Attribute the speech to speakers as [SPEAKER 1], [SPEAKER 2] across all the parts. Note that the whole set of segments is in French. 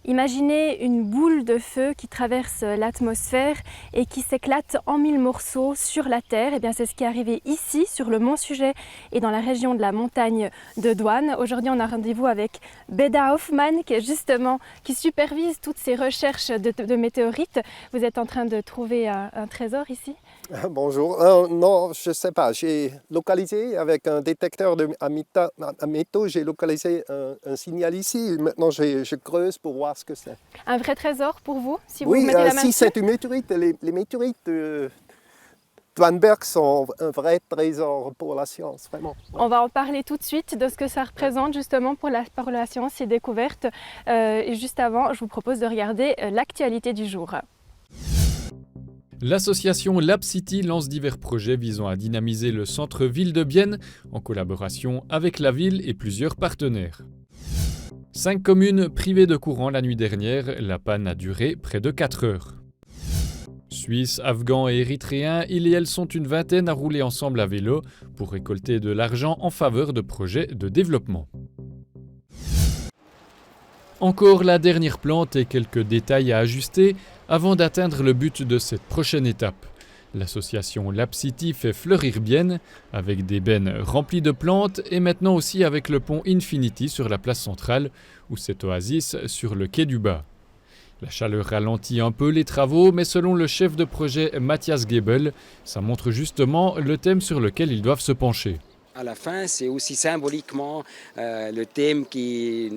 [SPEAKER 1] Imaginez une boule de feu qui traverse l'atmosphère et qui s'éclate en 1000 morceaux sur la Terre. Et bien, c'est ce qui est arrivé ici, sur le Mont Sujet et dans la région de la montagne de Douane. Aujourd'hui, on a rendez-vous avec Beda Hoffmann qui supervise toutes ces recherches de météorites. Vous êtes en train de trouver un trésor ici?
[SPEAKER 2] Bonjour. Non, je ne sais pas. J'ai localisé avec un détecteur à métaux, j'ai localisé un signal ici. Maintenant, je creuse pour voir ce que c'est.
[SPEAKER 1] Un vrai trésor pour vous, si vous
[SPEAKER 2] Oui,
[SPEAKER 1] mettez la main
[SPEAKER 2] si
[SPEAKER 1] dessus?
[SPEAKER 2] c'est une météorite, les météorites de Douaneberg sont un vrai trésor pour la science, vraiment.
[SPEAKER 1] On va en parler tout de suite de ce que ça représente justement pour la science, ces découvertes. Et juste avant, je vous propose de regarder l'actualité du jour.
[SPEAKER 3] L'association Lab City lance divers projets visant à dynamiser le centre-ville de Bienne en collaboration avec la ville et plusieurs partenaires. 5 communes privées de courant la nuit dernière, la panne a duré près de 4 heures. Suisses, Afghans et Érythréens, ils et elles sont une vingtaine à rouler ensemble à vélo pour récolter de l'argent en faveur de projets de développement. Encore la dernière plante et quelques détails à ajuster avant d'atteindre le but de cette prochaine étape. L'association Lab City fait fleurir Bienne avec des bennes remplies de plantes et maintenant aussi avec le pont Infinity sur la place centrale ou cette oasis sur le quai du Bas. La chaleur ralentit un peu les travaux, mais selon le chef de projet Matthias Gebel, ça montre justement le thème sur lequel ils doivent se pencher.
[SPEAKER 4] À la fin, c'est aussi symboliquement le thème qui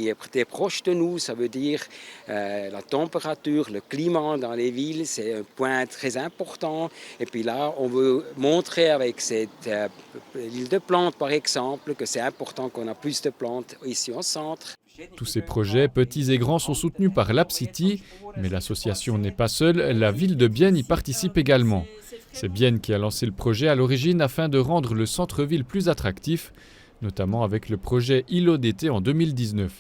[SPEAKER 4] est très proche de nous, ça veut dire la température, le climat dans les villes, c'est un point très important. Et puis là, on veut montrer avec cette île de plantes, par exemple, que c'est important qu'on a plus de plantes ici au centre.
[SPEAKER 3] Tous ces projets, petits et grands, sont soutenus par Lab City, mais l'association n'est pas seule, la ville de Bienne y participe également. C'est Bienne qui a lancé le projet à l'origine afin de rendre le centre-ville plus attractif, notamment avec le projet îlot d'été en 2019.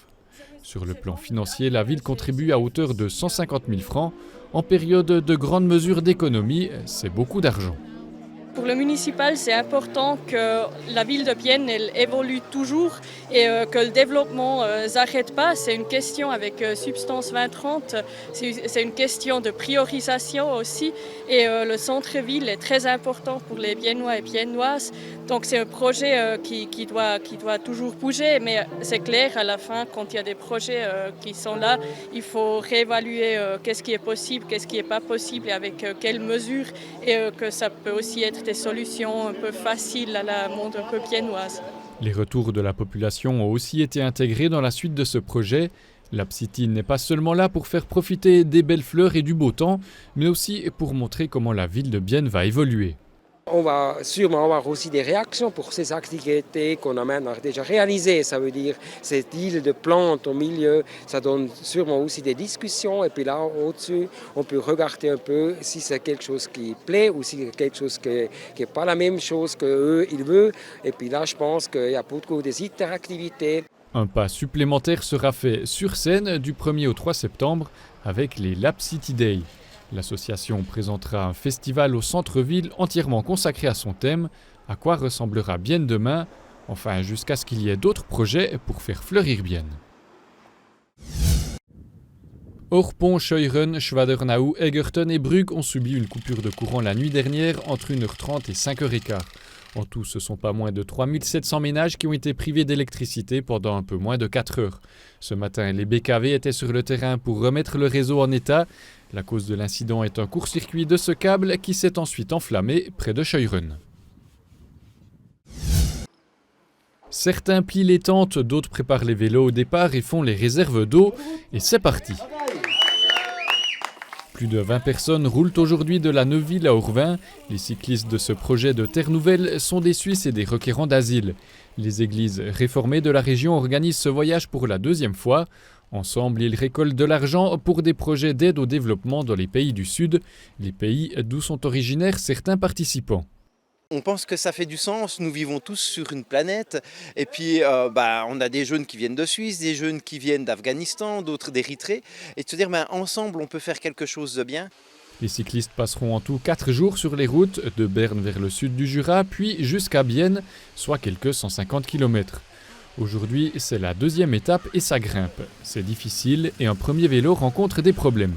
[SPEAKER 3] Sur le plan financier, la ville contribue à hauteur de 150 000 francs. En période de grandes mesures d'économie, c'est beaucoup d'argent.
[SPEAKER 5] Pour le municipal, c'est important que la ville de Bienne elle évolue toujours et que le développement s'arrête pas. C'est une question avec Substance 2030, c'est une question de priorisation aussi. Et le centre-ville est très important pour les Biennois et Biennoises. Donc c'est un projet qui doit toujours bouger, mais c'est clair, à la fin, quand il y a des projets qui sont là, il faut réévaluer qu'est-ce qui est possible, qu'est-ce qui n'est pas possible et avec quelles mesures, et que ça peut aussi être des solutions un peu faciles à la monde un peu biennoise.
[SPEAKER 3] Les retours de la population ont aussi été intégrés dans la suite de ce projet. Lab City n'est pas seulement là pour faire profiter des belles fleurs et du beau temps, mais aussi pour montrer comment la ville de Bienne va évoluer.
[SPEAKER 4] On va sûrement avoir aussi des réactions pour ces activités qu'on a maintenant déjà réalisées. Ça veut dire cette île de plantes au milieu, ça donne sûrement aussi des discussions. Et puis là, au-dessus, on peut regarder un peu si c'est quelque chose qui plaît ou si c'est quelque chose qui n'est pas la même chose qu'eux, ils veulent. Et puis là, je pense qu'il y a beaucoup d'interactivités.
[SPEAKER 3] Un pas supplémentaire sera fait sur scène du 1er au 3 septembre avec les Lab City Day. L'association présentera un festival au centre-ville entièrement consacré à son thème, à quoi ressemblera Bienne demain, enfin jusqu'à ce qu'il y ait d'autres projets pour faire fleurir Bienne. Orpont, Scheuren, Schwadernau, Egerton et Brugg ont subi une coupure de courant la nuit dernière entre 1h30 et 5h15. En tout, ce sont pas moins de 3700 ménages qui ont été privés d'électricité pendant un peu moins de 4 heures. Ce matin, les BKV étaient sur le terrain pour remettre le réseau en état. La cause de l'incident est un court-circuit de ce câble qui s'est ensuite enflammé près de Scheuren. Certains plient les tentes, d'autres préparent les vélos au départ et font les réserves d'eau. Et c'est parti! Plus de 20 personnes roulent aujourd'hui de la Neuville à Orvin. Les cyclistes de ce projet de Terre Nouvelle sont des Suisses et des requérants d'asile. Les églises réformées de la région organisent ce voyage pour la 2e fois. Ensemble, ils récoltent de l'argent pour des projets d'aide au développement dans les pays du Sud, les pays d'où sont originaires certains participants.
[SPEAKER 6] On pense que ça fait du sens, nous vivons tous sur une planète et puis on a des jeunes qui viennent de Suisse, des jeunes qui viennent d'Afghanistan, d'autres d'Érythrée et de se dire ensemble on peut faire quelque chose de bien.
[SPEAKER 3] Les cyclistes passeront en tout 4 jours sur les routes de Berne vers le sud du Jura puis jusqu'à Bienne, soit quelques 150 km. Aujourd'hui, c'est la deuxième étape et ça grimpe. C'est difficile et un premier vélo rencontre des problèmes.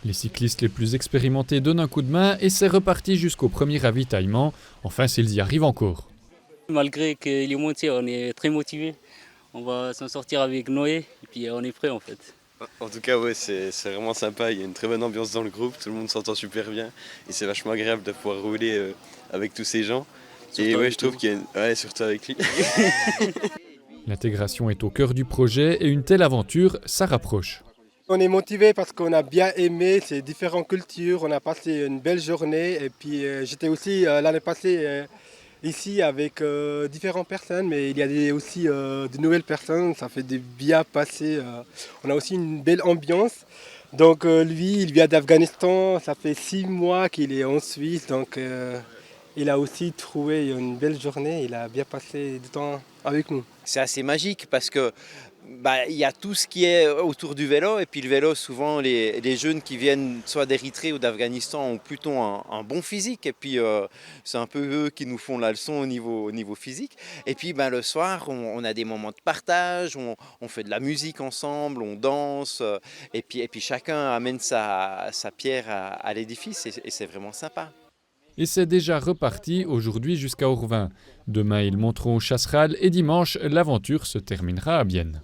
[SPEAKER 3] Les cyclistes les plus expérimentés donnent un coup de main et c'est reparti jusqu'au premier ravitaillement, enfin s'ils y arrivent encore.
[SPEAKER 7] Malgré qu'il est monté, on est très motivés. On va s'en sortir avec Noé et puis on est prêt en fait.
[SPEAKER 8] En tout cas, ouais, c'est vraiment sympa. Il y a une très bonne ambiance dans le groupe. Tout le monde s'entend super bien. Et c'est vachement agréable de pouvoir rouler avec tous ces gens.
[SPEAKER 7] Surtout
[SPEAKER 8] et ouais,
[SPEAKER 7] avec
[SPEAKER 8] je trouve
[SPEAKER 7] lui.
[SPEAKER 8] qu'il y a ouais, surtout avec lui.
[SPEAKER 3] L'intégration est au cœur du projet et une telle aventure, ça rapproche.
[SPEAKER 9] On est motivé parce qu'on a bien aimé ces différentes cultures. On a passé une belle journée. Et puis j'étais aussi l'année passée ici avec différentes personnes, mais il y a aussi de nouvelles personnes. Ça fait du bien passer. On a aussi une belle ambiance. Donc lui, il vient d'Afghanistan. Ça fait 6 mois qu'il est en Suisse. Donc il a aussi trouvé une belle journée. Il a bien passé du temps avec nous.
[SPEAKER 6] C'est assez magique parce que il y a tout ce qui est autour du vélo et puis le vélo souvent les jeunes qui viennent soit d'Érythrée ou d'Afghanistan ont plutôt un bon physique et puis c'est un peu eux qui nous font la leçon au niveau physique et puis le soir on a des moments de partage, on fait de la musique ensemble, on danse et puis chacun amène sa pierre à l'édifice et c'est vraiment sympa.
[SPEAKER 3] Et c'est déjà reparti aujourd'hui jusqu'à Orvin. Demain, ils monteront au Chasseral et dimanche, l'aventure se terminera à Bienne.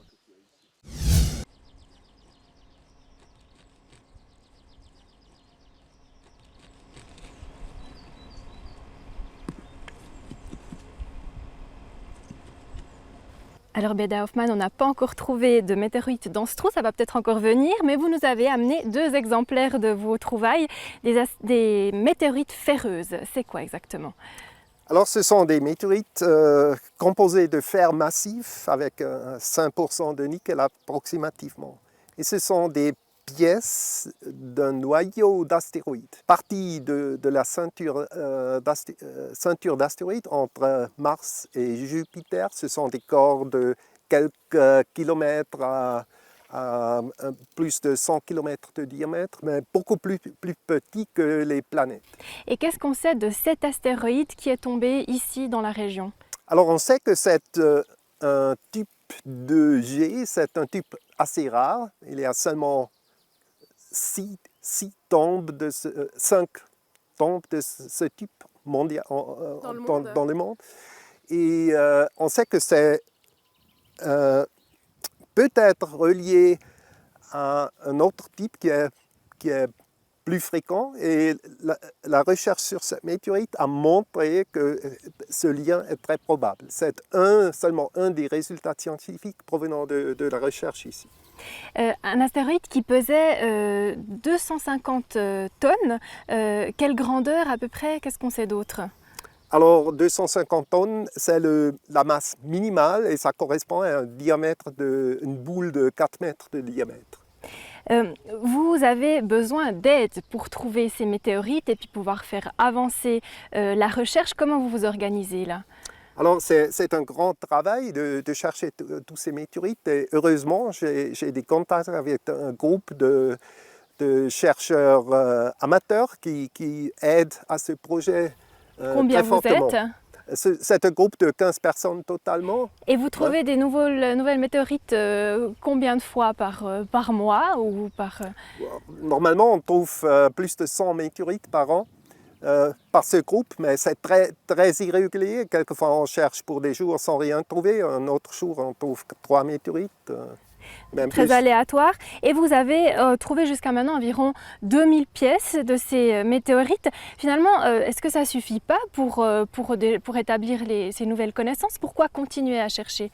[SPEAKER 1] Alors Beda Hoffmann, on n'a pas encore trouvé de météorites dans ce trou, ça va peut-être encore venir, mais vous nous avez amené 2 exemplaires de vos trouvailles, des météorites ferreuses. C'est quoi exactement?
[SPEAKER 2] Alors ce sont des météorites composées de fer massif avec 5% de nickel approximativement. Et ce sont des pièces d'un noyau d'astéroïdes, partie de la ceinture d'astéroïdes entre Mars et Jupiter. Ce sont des corps de quelques kilomètres à plus de 100 km de diamètre, mais beaucoup plus petits que les planètes.
[SPEAKER 1] Et qu'est-ce qu'on sait de cet astéroïde qui est tombé ici dans la région?
[SPEAKER 2] Alors on sait que c'est un type de G, c'est un type assez rare. Il y a seulement 5 tombes de ce type mondial, dans le monde. Et on sait que c'est peut-être relié à un autre type qui est plus fréquent. Et la recherche sur cette météorite a montré que ce lien est très probable. C'est seulement un des résultats scientifiques provenant de la recherche ici.
[SPEAKER 1] Un astéroïde qui pesait 250 tonnes. Quelle grandeur à peu près? Qu'est-ce qu'on sait d'autre?
[SPEAKER 2] Alors 250 tonnes, c'est la masse minimale et ça correspond à un diamètre une boule de 4 mètres de diamètre.
[SPEAKER 1] Vous avez besoin d'aide pour trouver ces météorites et puis pouvoir faire avancer la recherche. Comment vous vous organisez là?
[SPEAKER 2] Alors c'est un grand travail de chercher tous ces météorites et heureusement j'ai des contacts avec un groupe de chercheurs amateurs qui aident à ce projet
[SPEAKER 1] Combien
[SPEAKER 2] très
[SPEAKER 1] vous
[SPEAKER 2] fortement.
[SPEAKER 1] êtes?
[SPEAKER 2] C'est un groupe de 15 personnes totalement.
[SPEAKER 1] Et vous trouvez des nouvelles météorites combien de fois par mois ou par...
[SPEAKER 2] Normalement on trouve plus de 100 météorites par an. Par ce groupe, mais c'est très, très irrégulier. Quelquefois, on cherche pour des jours sans rien trouver. Un autre jour, on trouve 3 météorites. Même
[SPEAKER 1] très
[SPEAKER 2] plus.
[SPEAKER 1] aléatoire. Et vous avez trouvé jusqu'à maintenant environ 2000 pièces de ces météorites. Finalement, est-ce que ça ne suffit pas pour établir ces nouvelles connaissances? Pourquoi continuer à chercher?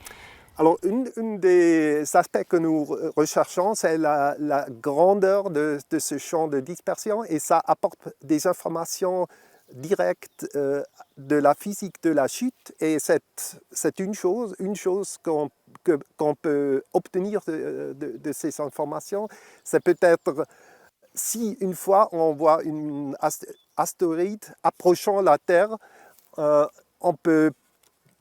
[SPEAKER 2] Alors, une des aspects que nous recherchons, c'est la grandeur de ce champ de dispersion et ça apporte des informations directes de la physique de la chute et c'est une chose qu'on peut obtenir de ces informations. C'est peut-être si une fois on voit une astéroïde approchant la Terre, on peut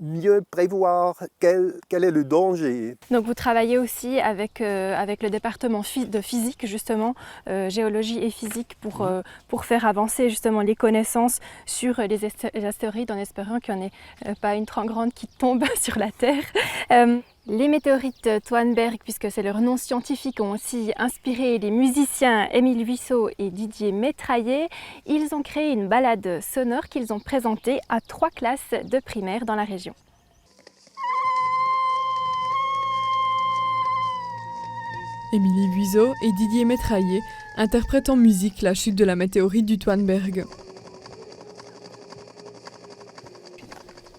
[SPEAKER 2] mieux prévoir quel est le danger.
[SPEAKER 1] Donc vous travaillez aussi avec le département de physique, justement, géologie et physique, pour faire avancer justement les connaissances sur les astéroïdes en espérant qu'il n'y en ait pas une trop grande qui tombe sur la Terre. Les météorites Toineberg, puisque c'est leur nom scientifique, ont aussi inspiré les musiciens Émile Huisseau et Didier Métraillé. Ils ont créé une balade sonore qu'ils ont présentée à 3 classes de primaire dans la région.
[SPEAKER 10] Émilie Huisseau et Didier Métraillé interprètent en musique la chute de la météorite du Toineberg.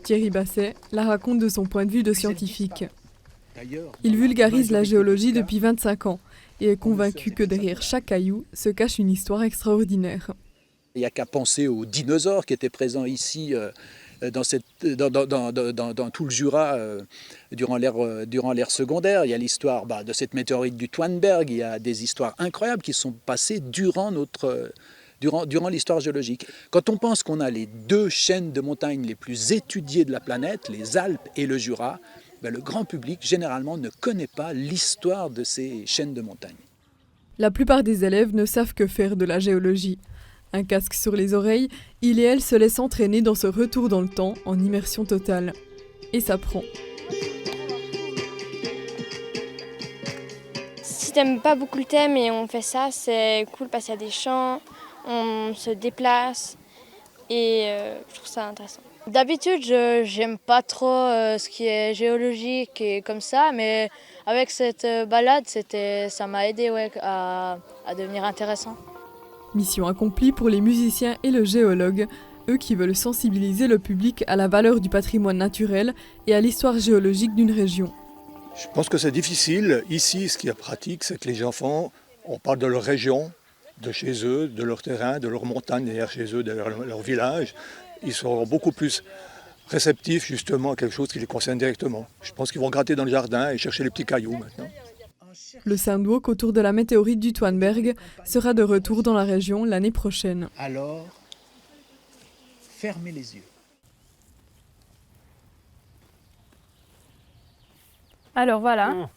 [SPEAKER 10] Thierry Basset la raconte de son point de vue de scientifique. Il vulgarise la géologie depuis 25 ans et est convaincu que derrière chaque caillou se cache une histoire extraordinaire.
[SPEAKER 11] Il n'y a qu'à penser aux dinosaures qui étaient présents ici dans tout le Jura durant l'ère secondaire. Il y a l'histoire de cette météorite du Toineberg, il y a des histoires incroyables qui sont passées durant l'histoire géologique. Quand on pense qu'on a les 2 chaînes de montagnes les plus étudiées de la planète, les Alpes et le Jura, le grand public généralement ne connaît pas l'histoire de ces chaînes de montagnes.
[SPEAKER 10] La plupart des élèves ne savent que faire de la géologie. Un casque sur les oreilles, il et elle se laissent entraîner dans ce retour dans le temps en immersion totale. Et ça prend.
[SPEAKER 12] Si t'aimes pas beaucoup le thème et on fait ça, c'est cool parce qu'il y a des champs, on se déplace et je trouve ça intéressant. D'habitude, j'aime pas trop ce qui est géologique et comme ça, mais avec cette balade, ça m'a aidé à devenir intéressant.
[SPEAKER 10] Mission accomplie pour les musiciens et le géologue, eux qui veulent sensibiliser le public à la valeur du patrimoine naturel et à l'histoire géologique d'une région.
[SPEAKER 13] Je pense que c'est difficile. Ici, ce qui est pratique, c'est que les enfants, on parle de leur région, de chez eux, de leur terrain, de leur montagne derrière chez eux, derrière leur village. Ils seront beaucoup plus réceptifs justement à quelque chose qui les concerne directement. Je pense qu'ils vont gratter dans le jardin et chercher les petits cailloux maintenant.
[SPEAKER 10] Le Soundwalk autour de la météorite du Toineberg sera de retour dans la région l'année prochaine.
[SPEAKER 11] Alors, fermez les yeux.
[SPEAKER 1] Alors voilà,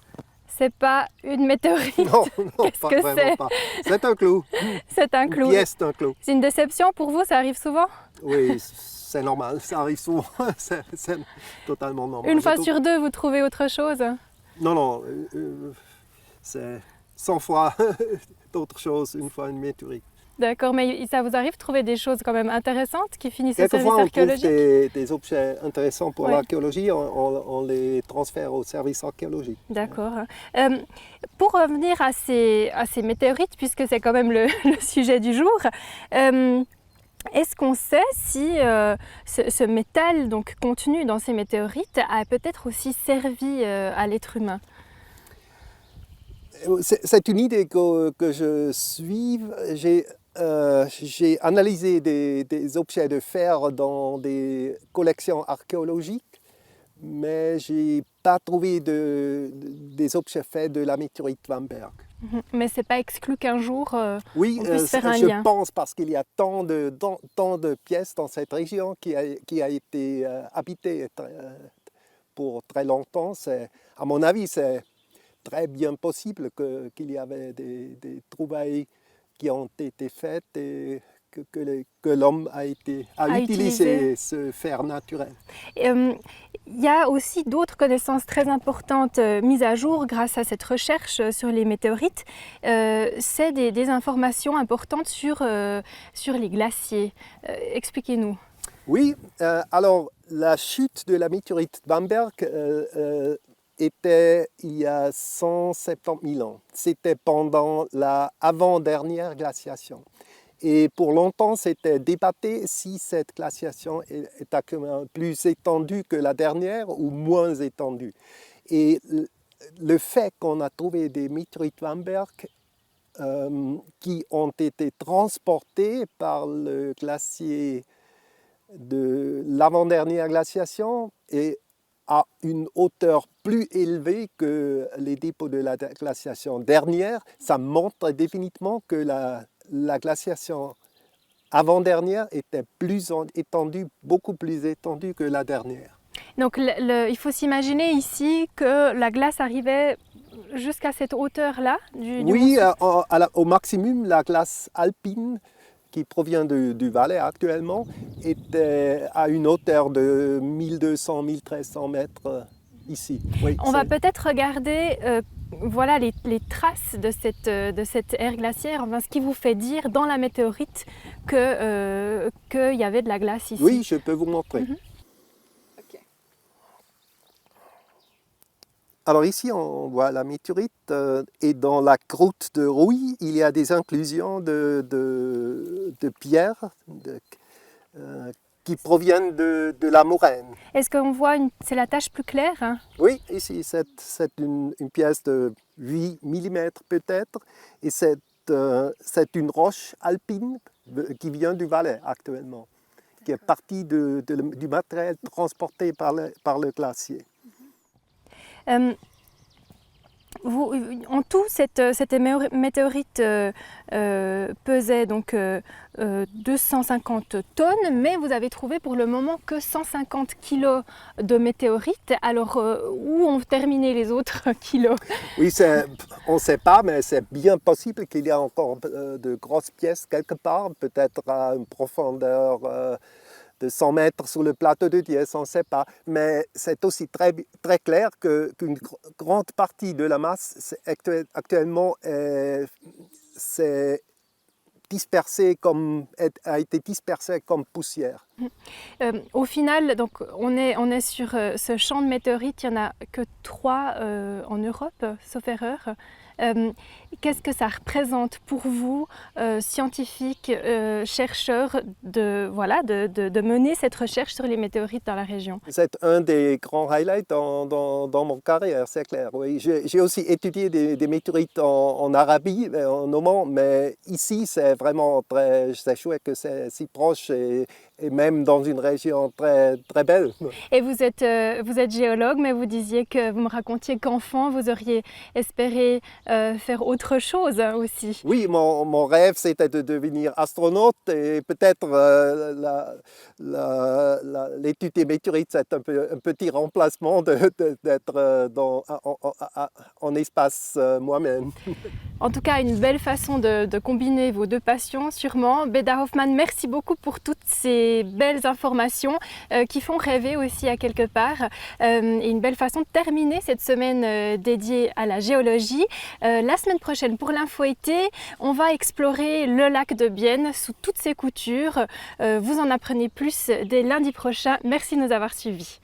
[SPEAKER 1] c'est pas une météorite.
[SPEAKER 2] Non,
[SPEAKER 1] Qu'est-ce
[SPEAKER 2] pas,
[SPEAKER 1] que
[SPEAKER 2] vraiment
[SPEAKER 1] c'est?
[SPEAKER 2] pas. C'est un clou.
[SPEAKER 1] C'est un clou.
[SPEAKER 2] Une pièce d'un clou.
[SPEAKER 1] C'est une déception pour vous, ça arrive souvent?
[SPEAKER 2] Oui, c'est normal, ça arrive souvent, c'est totalement normal.
[SPEAKER 1] Une fois sur 2, vous trouvez autre chose?
[SPEAKER 2] Non, c'est 100 fois d'autres choses, une fois une météorite.
[SPEAKER 1] D'accord, mais ça vous arrive de trouver des choses quand même intéressantes qui finissent au service
[SPEAKER 2] Quelquefois, on trouve
[SPEAKER 1] archéologique?
[SPEAKER 2] des objets intéressants pour l'archéologie, on les transfère au service archéologique.
[SPEAKER 1] D'accord. Pour revenir à ces météorites, puisque c'est quand même le sujet du jour, est-ce qu'on sait si ce métal donc, contenu dans ces météorites a peut-être aussi servi à l'être humain?
[SPEAKER 2] C'est une idée que je suis. J'ai analysé des objets de fer dans des collections archéologiques, mais je n'ai pas trouvé des objets faits de la météorite Toineberg.
[SPEAKER 1] Mais ce n'est pas exclu qu'un jour
[SPEAKER 2] oui,
[SPEAKER 1] on puisse faire un
[SPEAKER 2] je
[SPEAKER 1] lien.
[SPEAKER 2] pense parce qu'il y a tant de pièces dans cette région qui a été habitée pour très longtemps. À mon avis, c'est très bien possible qu'il y avait des trouvailles qui ont été faites et que l'homme a utilisé ce fer naturel.
[SPEAKER 1] Il y a aussi d'autres connaissances très importantes mises à jour grâce à cette recherche sur les météorites. C'est des informations importantes sur les glaciers. Expliquez-nous.
[SPEAKER 2] Oui, alors la chute de la météorite Toineberg était il y a 170 000 ans. C'était pendant la avant-dernière glaciation. Et pour longtemps, c'était débattu si cette glaciation est plus étendue que la dernière ou moins étendue. Et le fait qu'on a trouvé des météorites Toineberg qui ont été transportés par le glacier de l'avant-dernière glaciation et à une hauteur plus élevée que les dépôts de la glaciation dernière, ça montre définitivement que la glaciation avant-dernière était beaucoup plus étendue que la dernière.
[SPEAKER 1] Donc il faut s'imaginer ici que la glace arrivait jusqu'à cette hauteur-là du
[SPEAKER 2] Oui, au maximum, la glace alpine qui provient du Valais actuellement était à une hauteur de 1200-1300 mètres ici. Oui,
[SPEAKER 1] On va peut-être regarder voilà, les traces de cette ère glaciaire, enfin, ce qui vous fait dire dans la météorite qu'il y avait de la glace ici.
[SPEAKER 2] Oui, je peux vous montrer. Alors ici, on voit la météorite et dans la croûte de rouille, il y a des inclusions de pierres qui proviennent de la moraine.
[SPEAKER 1] Est-ce qu'on voit, c'est la tache plus claire, hein?
[SPEAKER 2] Oui, ici, c'est une pièce de 8 mm peut-être, et c'est une roche alpine qui vient du Valais actuellement, qui est partie du matériel transporté par le glacier.
[SPEAKER 1] En tout, cette météorite pesait donc 250 tonnes, mais vous avez trouvé pour le moment que 150 kilos de météorites. Alors, où ont terminé les autres kilos?
[SPEAKER 2] Oui, on ne sait pas, mais c'est bien possible qu'il y ait encore de grosses pièces quelque part, peut-être à une profondeur de 100 mètres sur le plateau de Diez, on ne sait pas. Mais c'est aussi très, très clair qu'une grande partie de la masse actuellement a été dispersée comme poussière.
[SPEAKER 1] Au final, donc, on est sur ce champ de météorites, il n'y en a que 3 en Europe, sauf erreur. Qu'est-ce que ça représente pour vous, scientifiques, chercheurs, de mener cette recherche sur les météorites dans la région?
[SPEAKER 2] C'est un des grands highlights dans mon carrière, c'est clair. Oui. J'ai aussi étudié des météorites en Arabie, en Oman, mais ici c'est vraiment c'est chouette que c'est si proche et même dans une région très, très belle.
[SPEAKER 1] Et vous êtes géologue, mais vous me racontiez qu'enfant, vous auriez espéré faire autre chose aussi.
[SPEAKER 2] Oui, mon rêve c'était de devenir astronaute et peut-être l'étude des météorites c'est un petit remplacement d'être en espace moi-même.
[SPEAKER 1] En tout cas, une belle façon de combiner vos 2 passions, sûrement. Beda Hoffmann, merci beaucoup pour toutes ces belles informations qui font rêver aussi à quelque part. Et une belle façon de terminer cette semaine dédiée à la géologie. La semaine prochaine, pour l'info été, on va explorer le lac de Bienne sous toutes ses coutures. Vous en apprenez plus dès lundi prochain. Merci de nous avoir suivis.